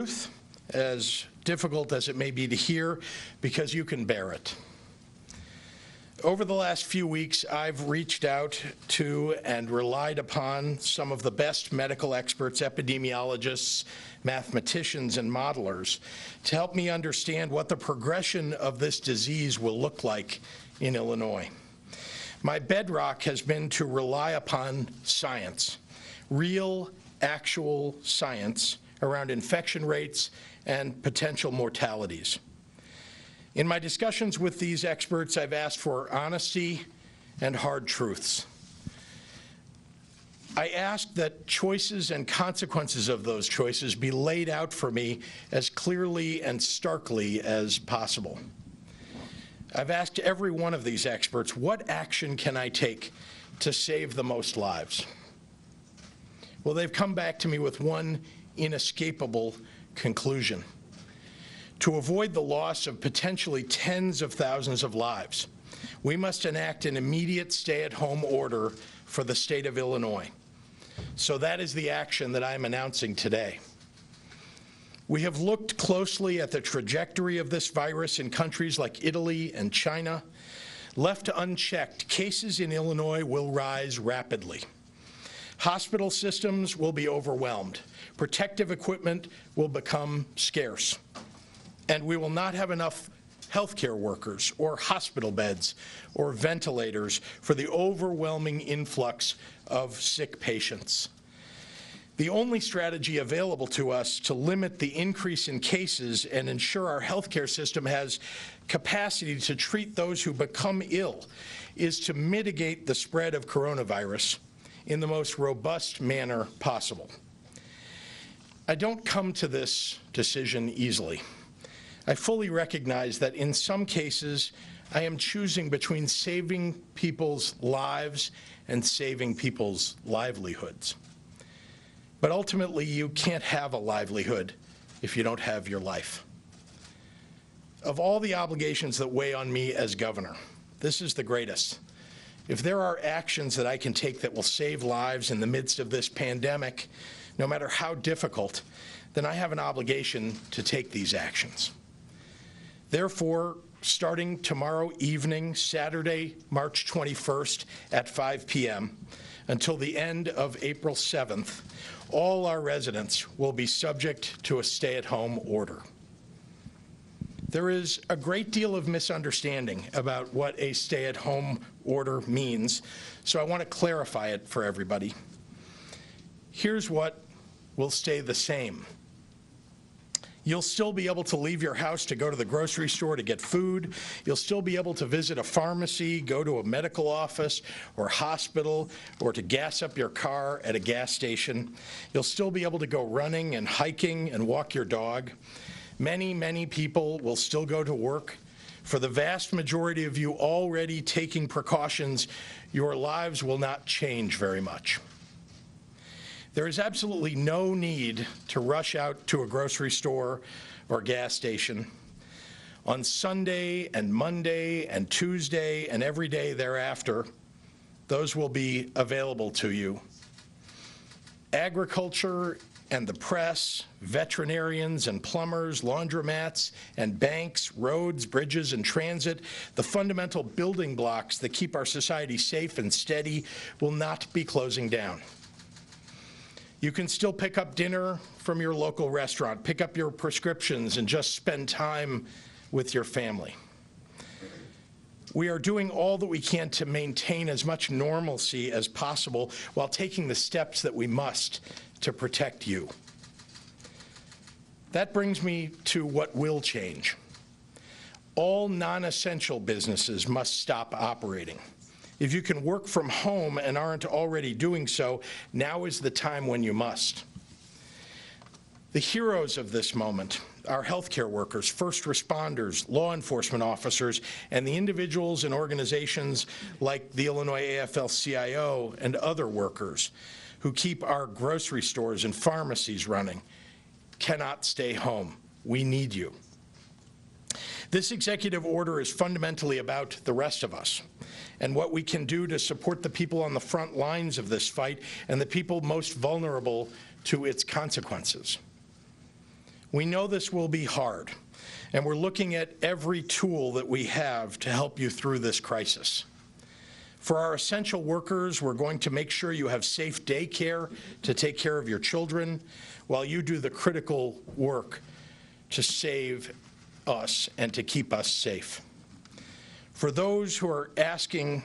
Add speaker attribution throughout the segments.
Speaker 1: truth, as difficult as it may be to hear, because you can bear it. Over the last few weeks, I've reached out to and relied upon some of the best medical experts, epidemiologists, mathematicians, and modelers to help me understand what the progression of this disease will look like in Illinois. My bedrock has been to rely upon science, real, actual science around infection rates and potential mortalities. In my discussions with these experts, I've asked for honesty and hard truths. I asked that choices and consequences of those choices be laid out for me as clearly and starkly as possible. I've asked every one of these experts, what action can I take to save the most lives? Well, they've come back to me with one inescapable conclusion. To avoid the loss of potentially tens of thousands of lives, we must enact an immediate stay-at-home order for the state of Illinois. So that is the action that I'm announcing today. We have looked closely at the trajectory of this virus in countries like Italy and China. Left unchecked, cases in Illinois will rise rapidly. Hospital systems will be overwhelmed. Protective equipment will become scarce. And we will not have enough healthcare workers or hospital beds or ventilators for the overwhelming influx of sick patients. The only strategy available to us to limit the increase in cases and ensure our healthcare system has capacity to treat those who become ill is to mitigate the spread of coronavirus in the most robust manner possible. I don't come to this decision easily. I fully recognize that in some cases, I am choosing between saving people's lives and saving people's livelihoods. But ultimately, you can't have a livelihood if you don't have your life. Of all the obligations that weigh on me as governor, this is the greatest. If there are actions that I can take that will save lives in the midst of this pandemic, no matter how difficult, then I have an obligation to take these actions. Therefore, starting tomorrow evening, Saturday, March 21st at 5 p.m., until the end of April 7th, all our residents will be subject to a stay-at-home order. There is a great deal of misunderstanding about what a stay-at-home order means, so I want to clarify it for everybody. Here's what will stay the same. You'll still be able to leave your house to go to the grocery store to get food. You'll still be able to visit a pharmacy, go to a medical office or hospital, or to gas up your car at a gas station. You'll still be able to go running and hiking and walk your dog. Many, many people will still go to work. For the vast majority of you already taking precautions, your lives will not change very much. There is absolutely no need to rush out to a grocery store or gas station. On Sunday and Monday and Tuesday and every day thereafter, those will be available to you. Agriculture and the press, veterinarians and plumbers, laundromats and banks, roads, bridges, and transit, the fundamental building blocks that keep our society safe and steady, will not be closing down. You can still pick up dinner from your local restaurant, pick up your prescriptions, and just spend time with your family. We are doing all that we can to maintain as much normalcy as possible while taking the steps that we must to protect you. That brings me to what will change. All non-essential businesses must stop operating. If you can work from home and aren't already doing so, now is the time when you must. The heroes of this moment, our healthcare workers, first responders, law enforcement officers, and the individuals and organizations like the Illinois AFL-CIO and other workers who keep our grocery stores and pharmacies running, cannot stay home. We need you. This executive order is fundamentally about the rest of us and what we can do to support the people on the front lines of this fight and the people most vulnerable to its consequences. We know this will be hard, and we're looking at every tool that we have to help you through this crisis. For our essential workers, we're going to make sure you have safe daycare to take care of your children while you do the critical work to save us and to keep us safe. For those who are asking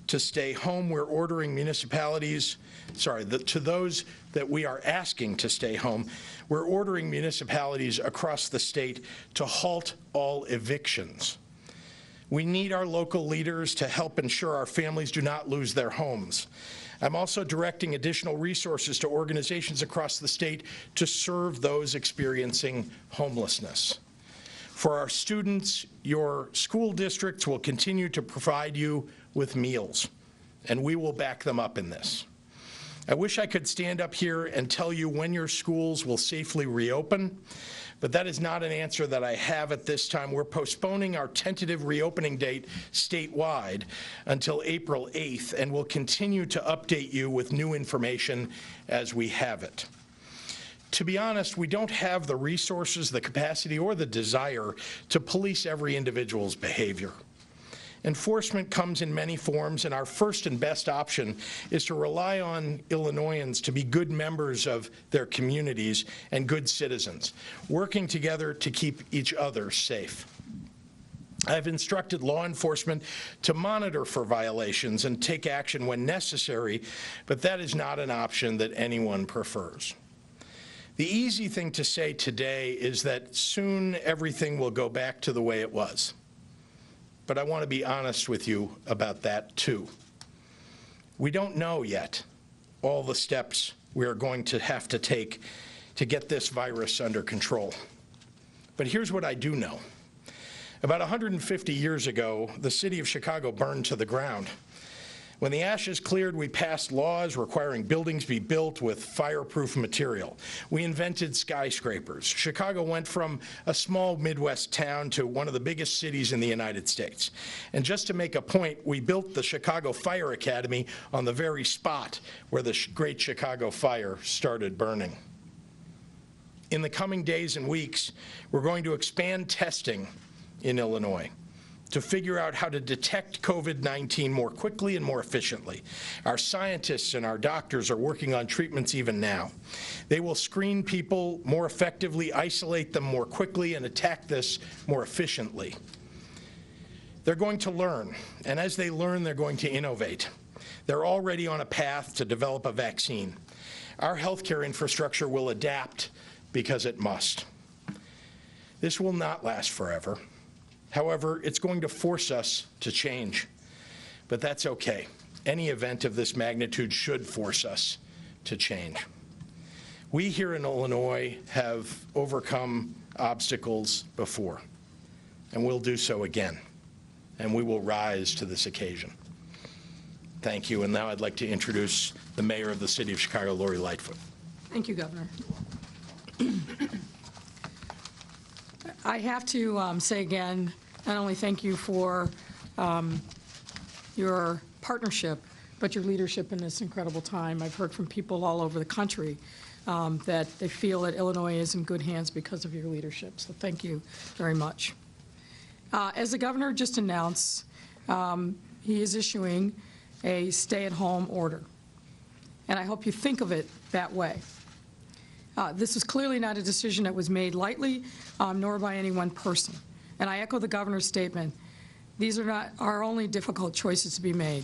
Speaker 1: to stay home, we're ordering municipalities, to those that we are asking to stay home, we're ordering municipalities across the state to halt all evictions. We need our local leaders to help ensure our families do not lose their homes. I'm also directing additional resources to organizations across the state to serve those experiencing homelessness. For our students, your school districts will continue to provide you with meals, and we will back them up in this. I wish I could stand up here and tell you when your schools will safely reopen, but that is not an answer that I have at this time. We're postponing our tentative reopening date statewide until April 8th, and we'll continue to update you with new information as we have it. To be honest, we don't have the resources, the capacity, or the desire to police every individual's behavior. Enforcement comes in many forms, and our first and best option is to rely on Illinoisans to be good members of their communities and good citizens, working together to keep each other safe. I've instructed law enforcement to monitor for violations and take action when necessary, but that is not an option that anyone prefers. The easy thing to say today is that soon everything will go back to the way it was. But I want to be honest with you about that, too. We don't know yet all the steps we are going to have to take to get this virus under control. But here's what I do know. About 150 years ago, the city of Chicago burned to the ground. When the ashes cleared, we passed laws requiring buildings be built with fireproof material. We invented skyscrapers. Chicago went from a small Midwest town to one of the biggest cities in the United States. And just to make a point, we built the Chicago Fire Academy on the very spot where the Great Chicago Fire started burning. In the coming days and weeks, we're going to expand testing in Illinois to figure out how to detect COVID-19 more quickly and more efficiently. Our scientists and our doctors are working on treatments even now. They will screen people more effectively, isolate them more quickly, and attack this more efficiently. They're going to learn, and as they learn, they're going to innovate. They're already on a path to develop a vaccine. Our healthcare infrastructure will adapt because it must. This will not last forever. However, it's going to force us to change, but that's okay. Any event of this magnitude should force us to change. We here in Illinois have overcome obstacles before, and we'll do so again, and we will rise to this occasion. Thank you, and now I'd like to introduce the Mayor of the City of Chicago, Lori Lightfoot.
Speaker 2: Thank you, Governor. I have to say again, not only thank you for your partnership, but your leadership in this incredible time. I've heard from people all over the country that they feel that Illinois is in good hands because of your leadership. So thank you very much. As the governor just announced, he is issuing a stay-at-home order. And I hope you think of it that way. This is clearly not a decision that was made lightly, nor by any one person. And I echo the governor's statement. These are not our only difficult choices to be made,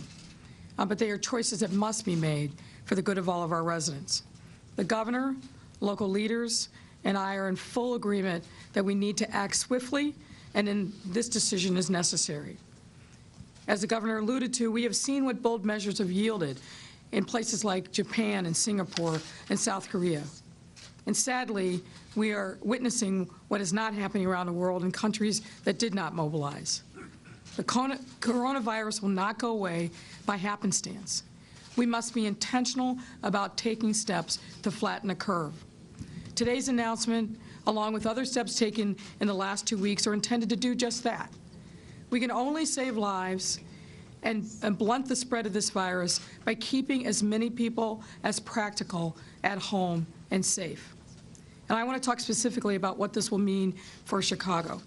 Speaker 2: but they are choices that must be made for the good of all of our residents. The governor, local leaders, and I are in full agreement that we need to act swiftly, and this decision is necessary. As the governor alluded to, we have seen what bold measures have yielded in places like Japan and Singapore and South Korea. And sadly, we are witnessing what is not happening around the world in countries that did not mobilize. The coronavirus will not go away by happenstance. We must be intentional about taking steps to flatten the curve. Today's announcement, along with other steps taken in the last 2 weeks, are intended to do just that. We can only save lives and blunt the spread of this virus by keeping as many people as practical at home and safe. And I want to talk specifically about what this will mean for Chicago.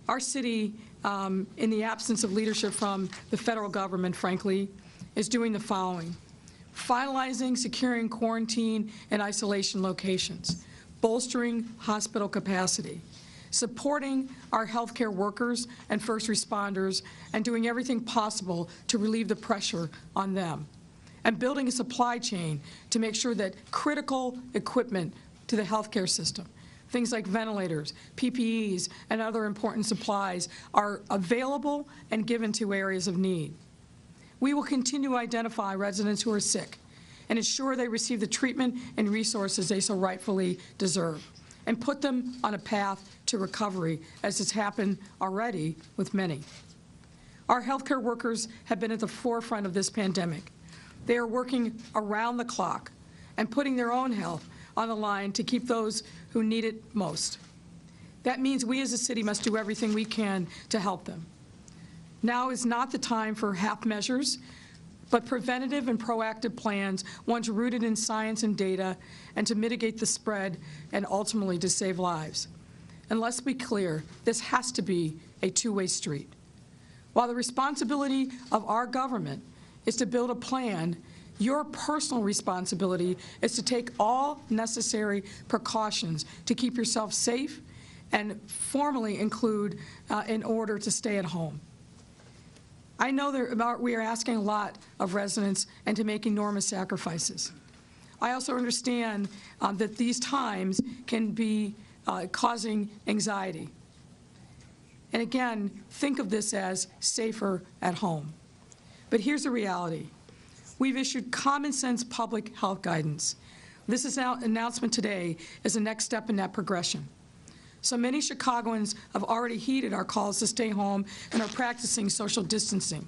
Speaker 2: Our city, in the absence of leadership from the federal government, frankly, is doing the following: finalizing, securing quarantine and isolation locations, bolstering hospital capacity, supporting our healthcare workers and first responders, and doing everything possible to relieve the pressure on them, and building a supply chain to make sure that critical equipment to the healthcare system, things like ventilators, PPEs, and other important supplies, are available and given to areas of need. We will continue to identify residents who are sick and ensure they receive the treatment and resources they so rightfully deserve, and put them on a path to recovery, as has happened already with many. Our healthcare workers have been at the forefront of this pandemic. They are working around the clock and putting their own health on the line to keep those who need it most. That means we as a city must do everything we can to help them. Now is not the time for half measures, but preventative and proactive plans, ones rooted in science and data, and to mitigate the spread and ultimately to save lives. And let's be clear, this has to be a two-way street. While the responsibility of our government is to build a plan, your personal responsibility is to take all necessary precautions to keep yourself safe and formally include in order to stay at home. I know we are asking a lot of residents and to make enormous sacrifices. I also understand that these times can be causing anxiety. And again, think of this as safer at home. But here's the reality. We've issued common sense public health guidance. This announcement today is the next step in that progression. So many Chicagoans have already heeded our calls to stay home and are practicing social distancing.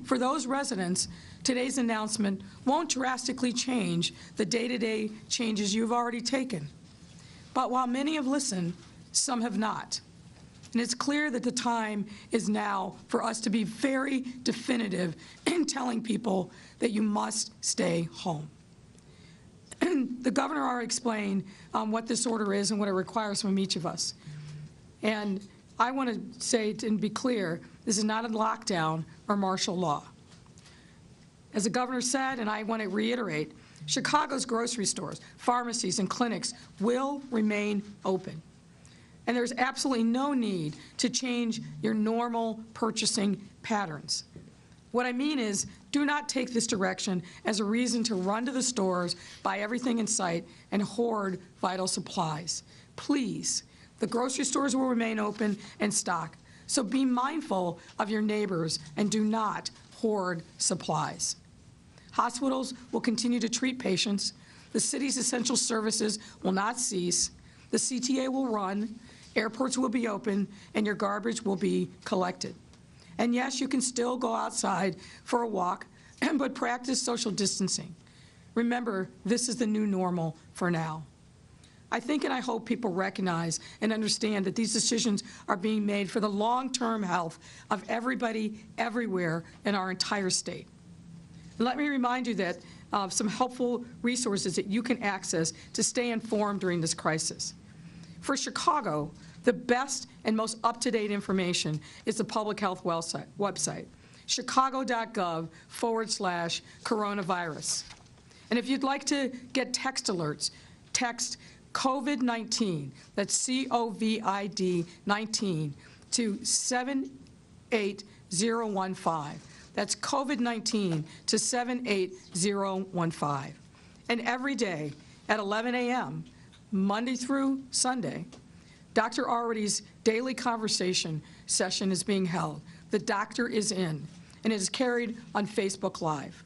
Speaker 2: For those residents, today's announcement won't drastically change the day-to-day changes you've already taken. But while many have listened, some have not. And it's clear that the time is now for us to be very definitive in telling people that you must stay home. The governor already explained what this order is and what it requires from each of us. And I want to say and be clear, this is not a lockdown or martial law. As the governor said, and I want to reiterate, Chicago's grocery stores, pharmacies, and clinics will remain open. And there's absolutely no need to change your normal purchasing patterns. What I mean is, do not take this direction as a reason to run to the stores, buy everything in sight, and hoard vital supplies. Please, the grocery stores will remain open and stock, so be mindful of your neighbors and do not hoard supplies. Hospitals will continue to treat patients. The city's essential services will not cease. The CTA will run, airports will be open, and your garbage will be collected. And yes, you can still go outside for a walk, but practice social distancing. Remember, this is the new normal for now. I think and I hope people recognize and understand that these decisions are being made for the long-term health of everybody, everywhere in our entire state. Let me remind you that of some helpful resources that you can access to stay informed during this crisis. For Chicago, the best and most up-to-date information is the public health website, chicago.gov/coronavirus. And if you'd like to get text alerts, text COVID-19, that's COVID 19, to 78015. That's COVID-19 to 78015. And every day at 11 a.m., Monday through Sunday, Dr. Arwady's daily conversation session is being held. The doctor is in, and it is carried on Facebook Live.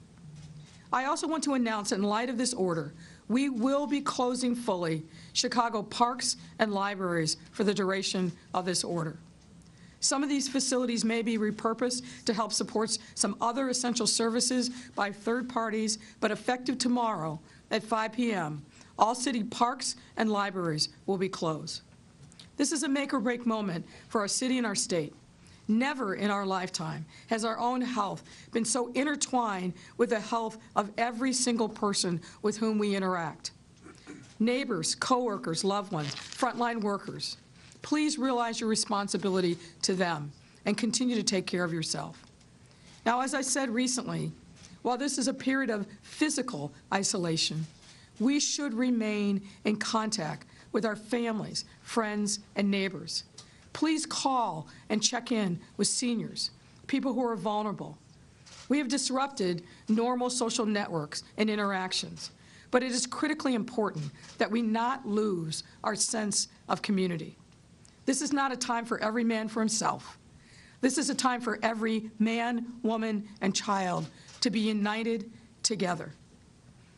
Speaker 2: I also want to announce that in light of this order, we will be closing fully Chicago parks and libraries for the duration of this order. Some of these facilities may be repurposed to help support some other essential services by third parties, but effective tomorrow at 5 p.m., all city parks and libraries will be closed. This is a make-or-break moment for our city and our state. Never in our lifetime has our own health been so intertwined with the health of every single person with whom we interact. Neighbors, coworkers, loved ones, frontline workers, please realize your responsibility to them and continue to take care of yourself. Now, as I said recently, while this is a period of physical isolation, we should remain in contact with our families, friends, and neighbors. Please call and check in with seniors, people who are vulnerable. We have disrupted normal social networks and interactions, but it is critically important that we not lose our sense of community. This is not a time for every man for himself. This is a time for every man, woman, and child to be united together.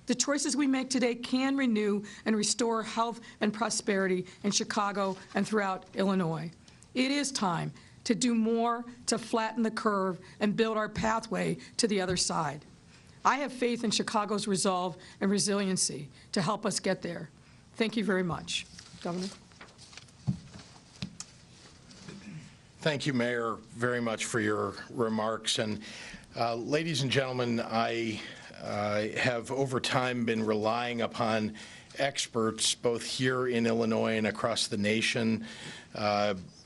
Speaker 2: The choices we make today can renew and restore health and prosperity in Chicago and throughout Illinois. It is time to do more to flatten the curve and build our pathway to the other side. I have faith in Chicago's resolve and resiliency to help us get there. Thank you very much. Governor.
Speaker 1: Thank you, Mayor, very much for your remarks. And ladies and gentlemen, I have over time been relying upon experts both here in Illinois and across the nation.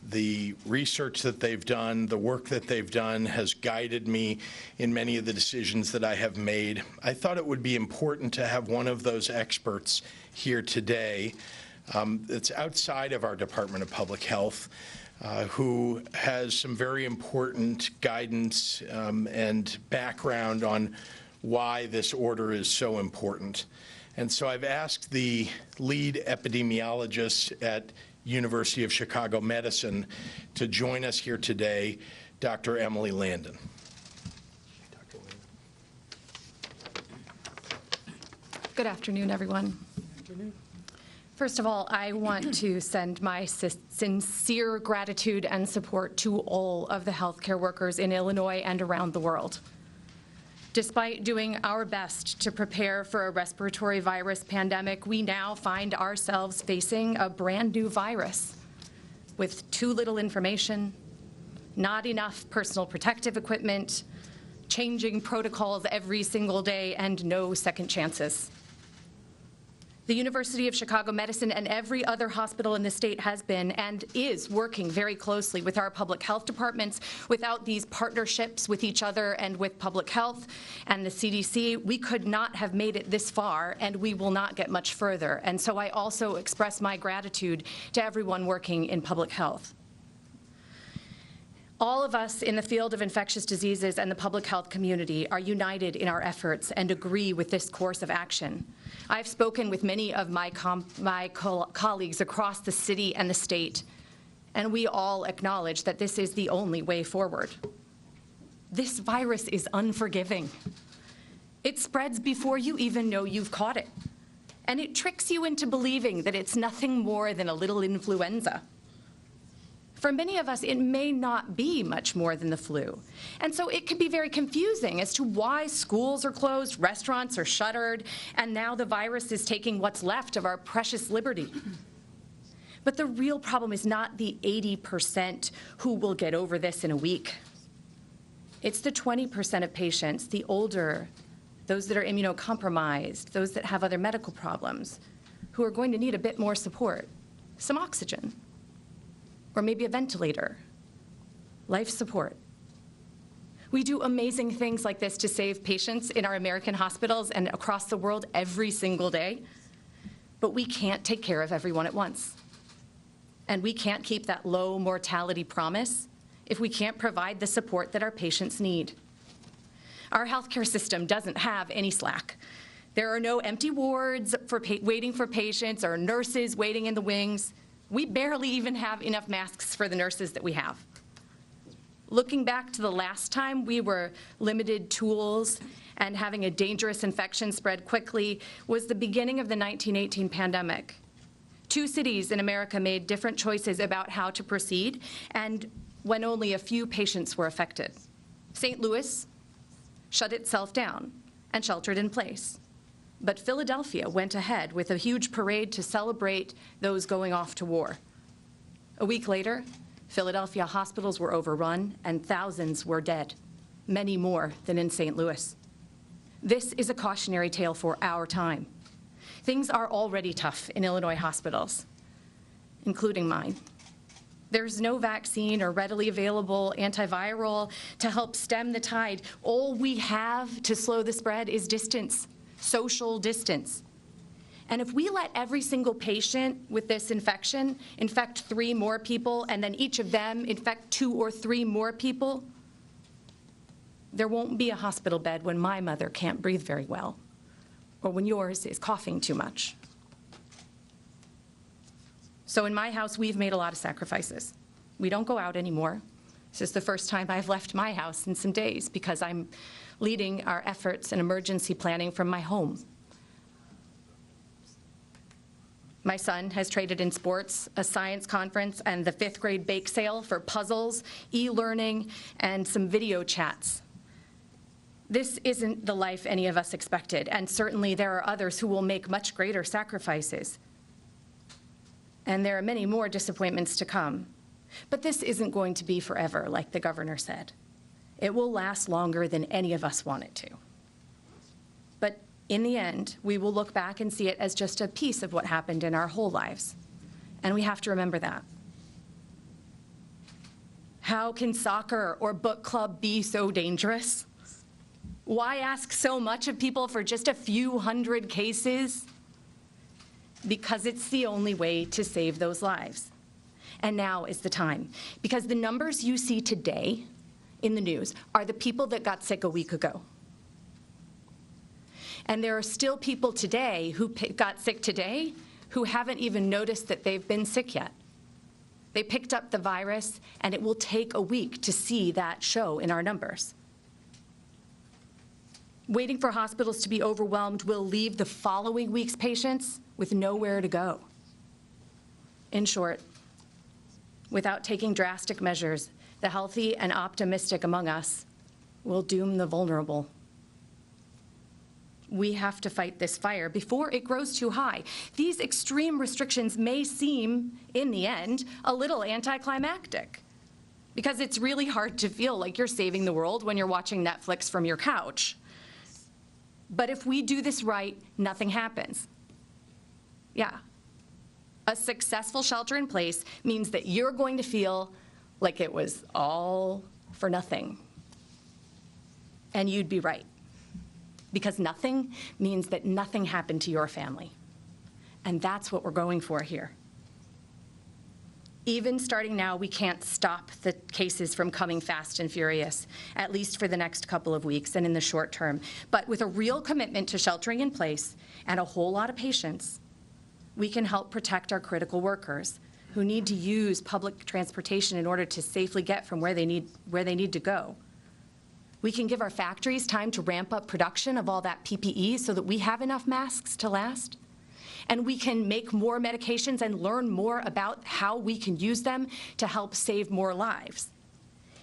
Speaker 1: The research that they've done, the work that they've done has guided me in many of the decisions that I have made. I thought it would be important to have one of those experts here today that's outside of our Department of Public Health, who has some very important guidance and background on why this order is so important. And so I've asked the lead epidemiologist at University of Chicago Medicine to join us here today, Dr. Emily Landon.
Speaker 3: Good afternoon, everyone. First of all, I want to send my sincere gratitude and support to all of the healthcare workers in Illinois and around the world. Despite doing our best to prepare for a respiratory virus pandemic, we now find ourselves facing a brand new virus with too little information, not enough personal protective equipment, changing protocols every single day, and no second chances. The University of Chicago Medicine and every other hospital in the state has been and is working very closely with our public health departments. Without these partnerships with each other and with public health and the CDC, we could not have made it this far, and we will not get much further. And so I also express my gratitude to everyone working in public health. All of us in the field of infectious diseases and the public health community are united in our efforts and agree with this course of action. I've spoken with many of my colleagues across the city and the state, and we all acknowledge that this is the only way forward. This virus is unforgiving. It spreads before you even know you've caught it, and it tricks you into believing that it's nothing more than a little influenza. For many of us, it may not be much more than the flu. And so it can be very confusing as to why schools are closed, restaurants are shuttered, and now the virus is taking what's left of our precious liberty. But the real problem is not the 80% who will get over this in a week. It's the 20% of patients, the older, those that are immunocompromised, those that have other medical problems, who are going to need a bit more support, some oxygen, or maybe a ventilator, life support. We do amazing things like this to save patients in our American hospitals and across the world every single day, but we can't take care of everyone at once. And we can't keep that low mortality promise if we can't provide the support that our patients need. Our healthcare system doesn't have any slack. There are no empty wards waiting for patients or nurses waiting in the wings. We barely even have enough masks for the nurses that we have. Looking back to the last time we were limited tools and having a dangerous infection spread quickly was the beginning of the 1918 pandemic. 2 cities in America made different choices about how to proceed, and when only a few patients were affected. St. Louis shut itself down and sheltered in place. But Philadelphia went ahead with a huge parade to celebrate those going off to war. A week later, Philadelphia hospitals were overrun and thousands were dead, many more than in St. Louis. This is a cautionary tale for our time. Things are already tough in Illinois hospitals, including mine. There's no vaccine or readily available antiviral to help stem the tide. All we have to slow the spread is distance, social distance. And if we let every single patient with this infection infect 3 more people, and then each of them infect 2 or 3 more people, there won't be a hospital bed when my mother can't breathe very well, or when yours is coughing too much. So in my house, we've made a lot of sacrifices. We don't go out anymore. This is the first time I've left my house in some days because I'm leading our efforts in emergency planning from my home. My son has traded in sports, a science conference, and the 5th grade bake sale for puzzles, e-learning, and some video chats. This isn't the life any of us expected, and certainly there are others who will make much greater sacrifices. And there are many more disappointments to come. But this isn't going to be forever, like the governor said. It will last longer than any of us want it to. But in the end, we will look back and see it as just a piece of what happened in our whole lives. And we have to remember that. How can soccer or book club be so dangerous? Why ask so much of people for just a few hundred cases? Because it's the only way to save those lives. And now is the time. Because the numbers you see today in the news are the people that got sick a week ago. And there are still people today who got sick today who haven't even noticed that they've been sick yet. They picked up the virus, and it will take a week to see that show in our numbers. Waiting for hospitals to be overwhelmed will leave the following week's patients with nowhere to go. In short, without taking drastic measures, the healthy and optimistic among us will doom the vulnerable. We have to fight this fire before it grows too high. These extreme restrictions may seem, in the end, a little anticlimactic, because it's really hard to feel like you're saving the world when you're watching Netflix from your couch. But if we do this right, nothing happens. Yeah. A successful shelter in place means that you're going to feel like it was all for nothing. And you'd be right. Because nothing means that nothing happened to your family. And that's what we're going for here. Even starting now, we can't stop the cases from coming fast and furious, at least for the next couple of weeks and in the short term. But with a real commitment to sheltering in place and a whole lot of patience, we can help protect our critical workers who need to use public transportation in order to safely get from where they need to go. We can give our factories time to ramp up production of all that PPE so that we have enough masks to last. And we can make more medications and learn more about how we can use them to help save more lives.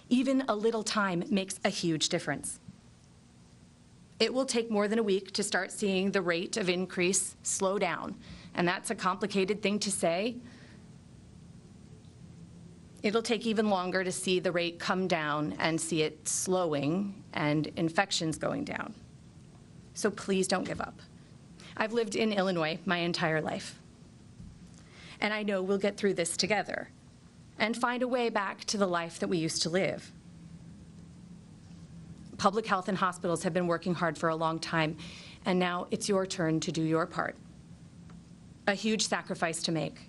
Speaker 3: Even a little time makes a huge difference. It will take more than a week to start seeing the rate of increase slow down, and that's a complicated thing to say. It'll take even longer to see the rate come down and see it slowing and infections going down. So please don't give up. I've lived in Illinois my entire life. And I know we'll get through this together and find a way back to the life that we used to live. Public health and hospitals have been working hard for a long time, and now it's your turn to do your part. A huge sacrifice to make,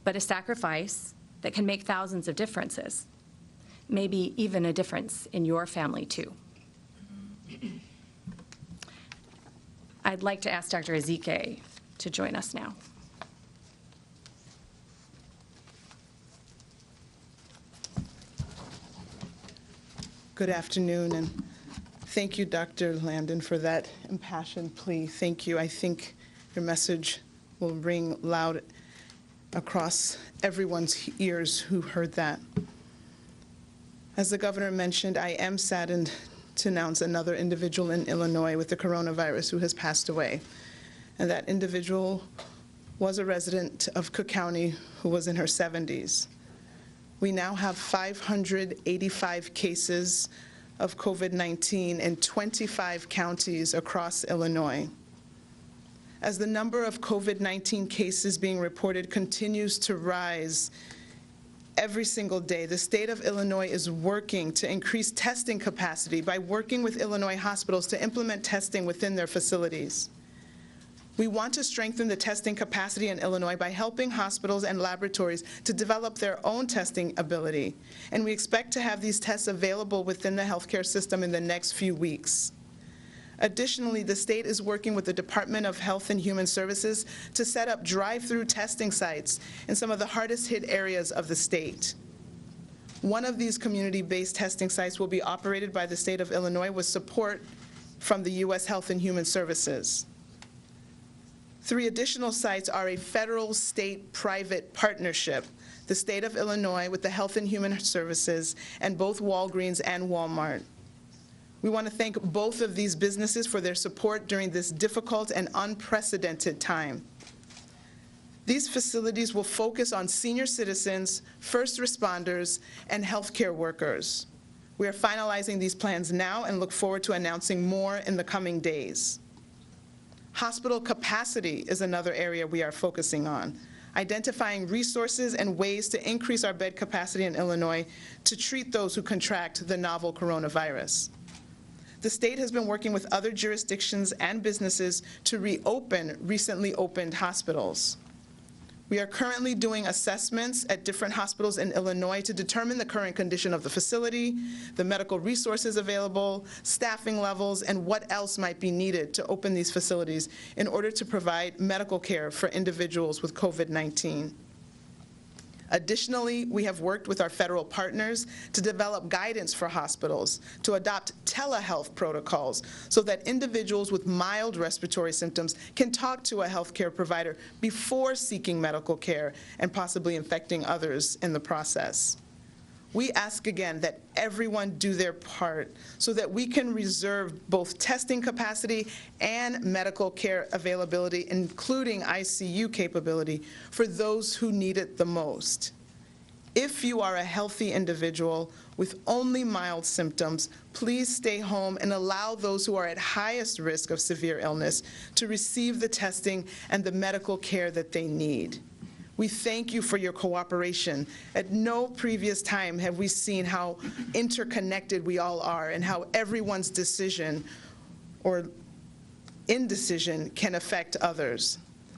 Speaker 3: but a sacrifice that can make thousands of differences, maybe even a difference in your family too. I'd like to ask Dr. Ezike to join us now.
Speaker 4: Good afternoon, and thank you, Dr. Landon, for that impassioned plea. Thank you. I think your message will ring loud across everyone's ears who heard that. As the governor mentioned, I am saddened to announce another individual in Illinois with the coronavirus who has passed away. And that individual was a resident of Cook County who was in her 70s. We now have 585 cases of COVID-19 in 25 counties across Illinois. As the number of COVID-19 cases being reported continues to rise every single day, the state of Illinois is working to increase testing capacity by working with Illinois hospitals to implement testing within their facilities. We want to strengthen the testing capacity in Illinois by helping hospitals and laboratories to develop their own testing ability, and we expect to have these tests available within the healthcare system in the next few weeks. Additionally, the state is working with the Department of Health and Human Services to set up drive-through testing sites in some of the hardest hit areas of the state. One of these community-based testing sites will be operated by the state of Illinois with support from the U.S. Health and Human Services. 3 additional sites are a federal-state-private partnership, the state of Illinois with the Health and Human Services, and both Walgreens and Walmart. We want to thank both of these businesses for their support during this difficult and unprecedented time. These facilities will focus on senior citizens, first responders, and healthcare workers. We are finalizing these plans now and look forward to announcing more in the coming days. Hospital capacity is another area we are focusing on, identifying resources and ways to increase our bed capacity in Illinois to treat those who contract the novel coronavirus. The state has been working with other jurisdictions and businesses to reopen recently opened hospitals. We are currently doing assessments at different hospitals in Illinois to determine the current condition of the facility, the medical resources available, staffing levels, and what else might be needed to open these facilities in order to provide medical care for individuals with COVID-19. Additionally, we have worked with our federal partners to develop guidance for hospitals to adopt telehealth protocols so that individuals with mild respiratory symptoms can talk to a healthcare provider before seeking medical care and possibly infecting others in the process. We ask again that everyone do their part so that we can reserve both testing capacity and medical care availability, including ICU capability, for those who need it the most. If you are a healthy individual with only mild symptoms, please stay home and allow those who are at highest risk of severe illness to receive the testing and the medical care that they need. We thank you for your cooperation. At no previous time have we seen how interconnected we all are and how everyone's decision or indecision can affect others.